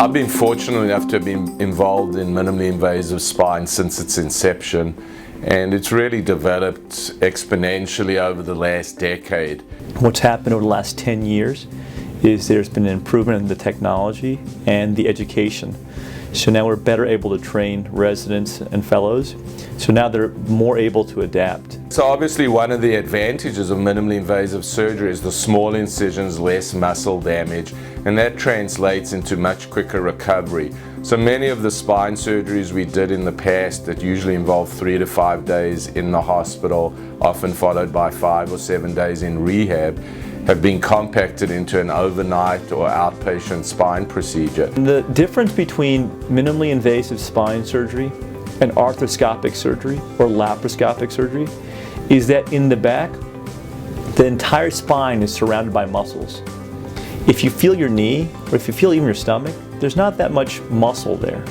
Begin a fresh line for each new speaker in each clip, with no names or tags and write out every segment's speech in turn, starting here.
I've been fortunate enough to have been involved in minimally invasive spine since its inception, and it's really developed exponentially over the last decade.
What's happened over the last 10 years is there's been an improvement in the technology and the education. So now we're better able to train residents and fellows. So now they're more able to adapt.
So obviously one of the advantages of minimally invasive surgery is the small incisions, less muscle damage, and that translates into much quicker recovery. So many of the spine surgeries we did in the past that usually involved 3 to 5 days in the hospital, often followed by 5 or 7 days in rehab, have been compacted into an overnight or outpatient spine procedure.
The difference between minimally invasive spine surgery and arthroscopic surgery or laparoscopic surgery is that in the back, the entire spine is surrounded by muscles. If you feel your knee, or if you feel even your stomach, there's not that much muscle there.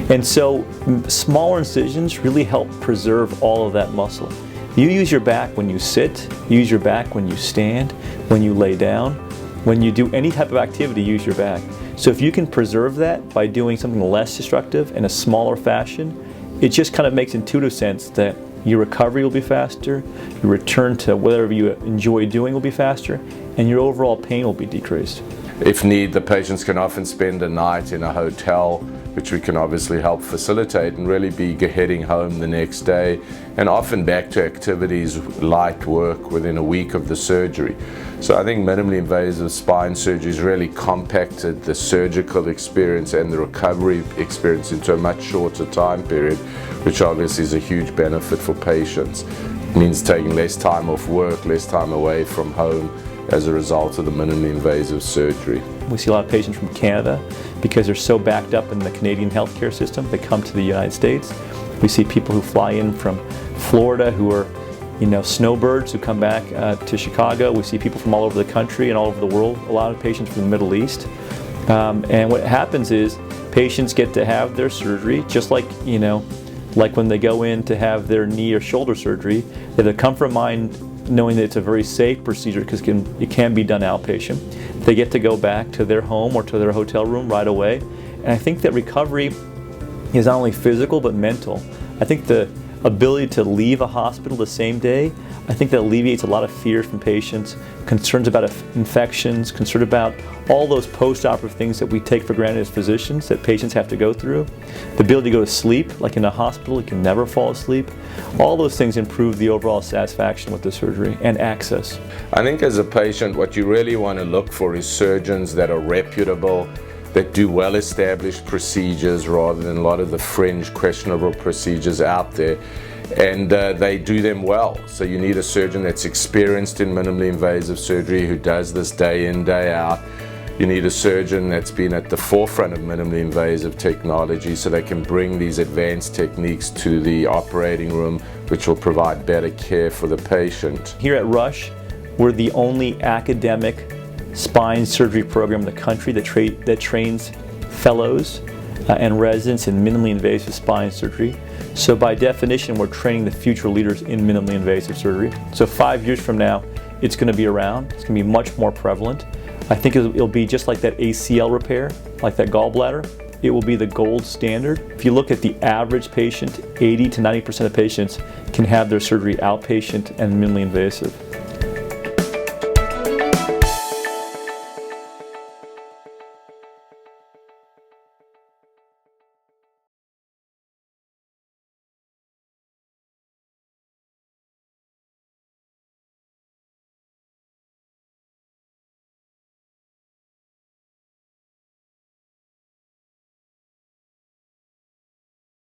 And so smaller incisions really help preserve all of that muscle. You use your back when you sit, you use your back when you stand, when you lay down, when you do any type of activity, use your back. So if you can preserve that by doing something less destructive in a smaller fashion, it just kind of makes intuitive sense that your recovery will be faster, your return to whatever you enjoy doing will be faster, and your overall pain will be decreased.
If need, the patients can often spend a night in a hotel, which we can obviously help facilitate, and really be heading home the next day, and often back to activities, light work within a week of the surgery. So I think minimally invasive spine surgery has really compacted the surgical experience and the recovery experience into a much shorter time period, which obviously is a huge benefit for patients. It means taking less time off work, less time away from home as a result of the minimally invasive surgery.
We see a lot of patients from Canada because they're so backed up in the Canadian healthcare system. They come to the United States. We see people who fly in from Florida who are, snowbirds who come back to Chicago. We see people from all over the country and all over the world. A lot of patients from the Middle East. And what happens is patients get to have their surgery just like when they go in to have their knee or shoulder surgery. They have the comfort of mind knowing that it's a very safe procedure because it can be done outpatient. They get to go back to their home or to their hotel room right away. And I think that recovery is not only physical but mental. I think the ability to leave a hospital the same day, I think that alleviates a lot of fears from patients, concerns about infections, concern about all those post-operative things that we take for granted as physicians that patients have to go through. The ability to go to sleep, like in a hospital, you can never fall asleep. All those things improve the overall satisfaction with the surgery and access.
I think as a patient, what you really want to look for is surgeons that are reputable, that do well-established procedures rather than a lot of the fringe questionable procedures out there. And they do them well. So you need a surgeon that's experienced in minimally invasive surgery who does this day in, day out. You need a surgeon that's been at the forefront of minimally invasive technology so they can bring these advanced techniques to the operating room, which will provide better care for the patient.
Here at Rush, we're the only academic spine surgery program in the country that trains fellows and residents in minimally invasive spine surgery. So by definition, we're training the future leaders in minimally invasive surgery. So 5 years from now, it's going to be around. It's going to be much more prevalent. I think it'll be just like that ACL repair, like that gallbladder. It will be the gold standard. If you look at the average patient, 80 to 90% of patients can have their surgery outpatient and minimally invasive.